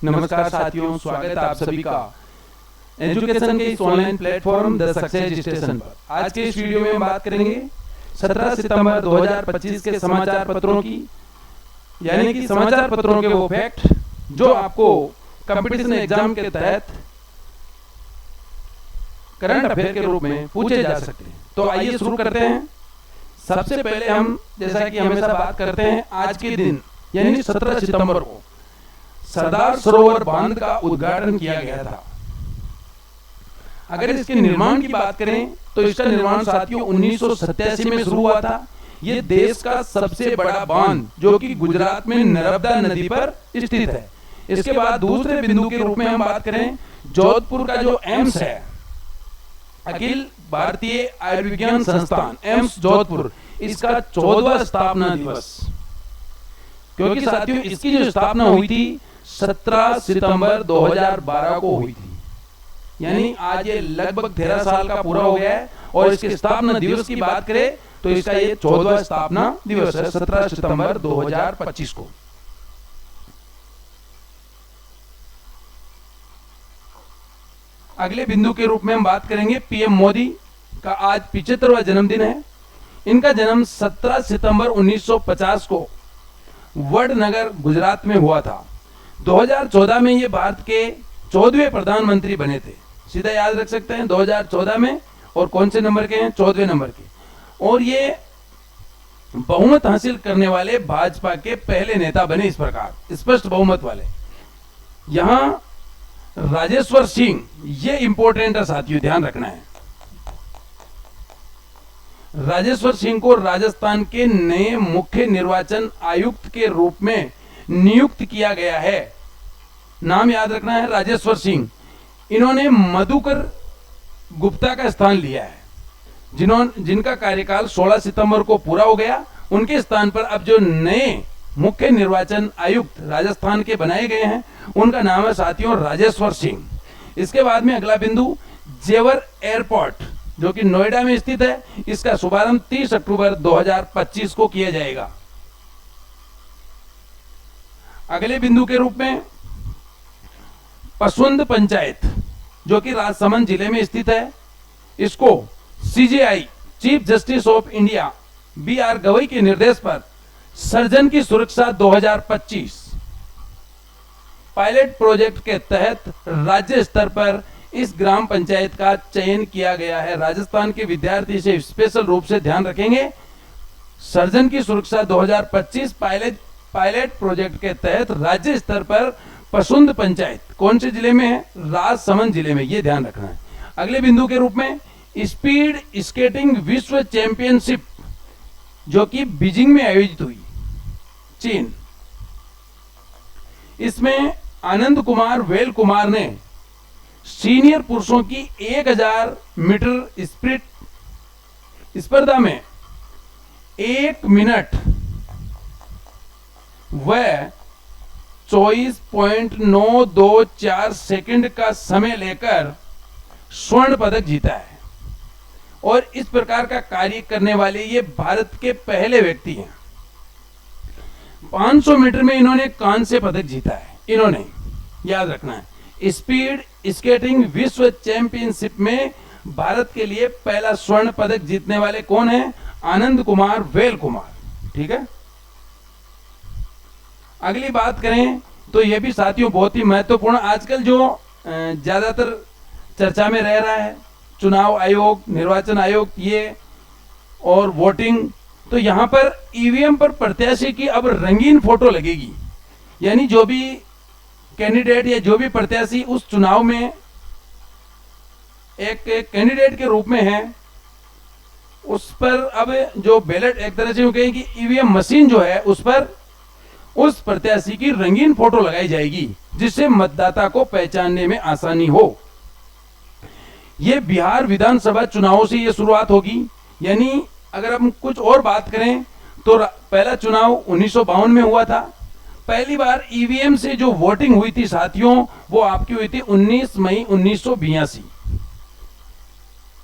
नमस्कार साथियों, स्वागत है आप सभी का एजुकेशन के इस online platform the success station पर। आज के इस वीडियो में हम बात करेंगे 17 सितंबर 2025 के समाचार पत्रों की, यानी कि समाचार पत्रों के वो फैक्ट जो आपको कंपटीशन एग्जाम के तहत करंट अफेयर के रूप में पूछे जा सकते हैं। तो आइए शुरू करते हैं। सबसे पहले हम, जैसा कि हमेशा बात करते हैं, आज के दिन यानी 17 सितंबर को सरदार सरोवर बांध का उद्घाटन किया गया था। अगर इसके निर्माण की बात करें तो इसका निर्माण साथियों 1987 में शुरू हुआ था। यह देश का सबसे बड़ा बांध जो कि गुजरात में नर्मदा नदी पर स्थित है। इसके बाद दूसरे बिंदु के रूप में हम बात करें, जोधपुर का जो एम्स है, अखिल भारतीय आयुर्विज्ञान संस्थान एम्स जोधपुर, इसका 14वां स्थापना दिवस, क्योंकि साथियों इसकी जो स्थापना हुई थी 17 सितंबर 2012 को हुई थी, यानी आज ये लगभग 13 साल का पूरा हो गया है। और इसके स्थापना दिवस की बात करें तो इसका ये 14वां स्थापना दिवस है, 17 सितंबर 2025 को। अगले बिंदु के रूप में हम बात करेंगे, पीएम मोदी का आज 75वां जन्मदिन है। इनका जन्म 17 सितंबर 1950 को वडनगर गुजरात में हुआ था। 2014 में ये भारत के 14वें प्रधानमंत्री बने थे। सीधा याद रख सकते हैं 2014 में, और कौन से नंबर के हैं, 14वें नंबर के। और ये बहुमत हासिल करने वाले भाजपा के पहले नेता बने, इस प्रकार स्पष्ट बहुमत वाले। यहां राजेश्वर सिंह, ये इंपॉर्टेंट है साथियों, ध्यान रखना है। राजेश्वर सिंह को राजस्थान के नए मुख्य निर्वाचन आयुक्त के रूप में नियुक्त किया गया है। नाम याद रखना है, राजेश्वर सिंह। इन्होंने मधुकर गुप्ता का स्थान लिया है, जिनका कार्यकाल 16 सितंबर को पूरा हो गया। उनके स्थान पर अब जो नए मुख्य निर्वाचन आयुक्त राजस्थान के बनाए गए हैं, उनका नाम है साथियों राजेश्वर सिंह। इसके बाद में अगला बिंदु, जेवर एयरपोर्ट जो कि नोएडा में स्थित है, इसका शुभारंभ 30 अक्टूबर 2025 को किया जाएगा। अगले बिंदु के रूप में पसवंद पंचायत जो कि राजसमंद जिले में स्थित है, इसको CJI chief justice of India B R Gavai के निर्देश पर सर्जन की सुरक्षा 2025 पायलट प्रोजेक्ट के तहत राज्य स्तर पर इस ग्राम पंचायत का चयन किया गया है। राजस्थान के विद्यार्थी इसे स्पेशल रूप से ध्यान रखेंगे। सर्जन की सुरक्षा 2025 पायलट प्रोजेक्ट के तहत राज्य स्तर पर पसुंद पंचायत कौन से जिले में है, राजसमंद जिले में, यह ध्यान रखना है। अगले बिंदु के रूप में स्पीड स्केटिंग विश्व चैंपियनशिप जो कि बीजिंग में आयोजित हुई, चीन। इसमें आनंद कुमार वेल कुमार ने सीनियर पुरुषों की 1000 मीटर स्प्रिंट स्पर्धा में 1 मिनट व 24.924 सेकंड का समय लेकर स्वर्ण पदक जीता है। और इस प्रकार का कार्य करने वाले ये भारत के पहले व्यक्ति हैं। 500 मीटर में इन्होंने कांस्य पदक जीता है। इन्होंने, याद रखना है, स्पीड स्केटिंग विश्व चैंपियनशिप में भारत के लिए पहला स्वर्ण पदक जीतने वाले कौन है, आनंद कुमार वेल कुमार। ठीक है। अगली बात करें तो यह भी साथियों बहुत ही महत्वपूर्ण, आजकल जो ज्यादातर चर्चा में रह रहा है, चुनाव आयोग, निर्वाचन आयोग, ये और वोटिंग। तो यहां पर ईवीएम पर प्रत्याशी की अब रंगीन फोटो लगेगी, यानी जो भी कैंडिडेट या जो भी प्रत्याशी उस चुनाव में एक कैंडिडेट के रूप में है, उस पर अब जो बैलेट, एक तरह से कहें कि ईवीएम मशीन जो है, उस पर उस प्रत्याशी की रंगीन फोटो लगाई जाएगी, जिससे मतदाता को पहचानने में आसानी हो। यह बिहार विधानसभा चुनावों से यह शुरुआत होगी। यानी अगर हम कुछ और बात करें तो पहला चुनाव 1952 में हुआ था। पहली बार ईवीएम से जो वोटिंग हुई थी साथियों, वो आपकी हुई थी 19 मई 1982,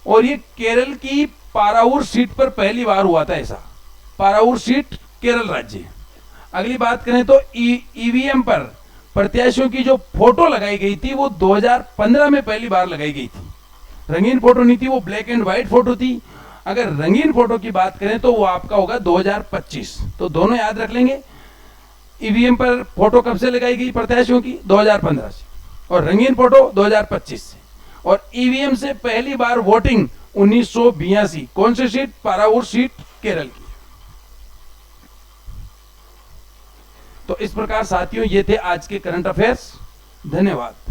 और ये केरल की पाराऊर सीट पर पहली बार हुआ था ऐसा। पाराऊर सीट केरल राज्य। अगली बात करें तो ईवीएम पर प्रत्याशियों की जो फोटो लगाई गई थी वो 2015 में पहली बार लगाई गई थी। रंगीन फोटो नहीं थी, वो ब्लैक एंड व्हाइट फोटो थी। अगर रंगीन फोटो की बात करें तो वो आपका होगा 2025। तो दोनों याद रख लेंगे। ईवीएम पर फोटो कब से लगाई गई प्रत्याशियों की? 2015 से। और रंगीन फोटो 2025 से। और ईवीएम से पहली बार वोटिंग 1982। कौन सी सीट? पारावूर सीट, केरल की। तो इस प्रकार साथियों ये थे आज के करंट अफेयर्स। धन्यवाद।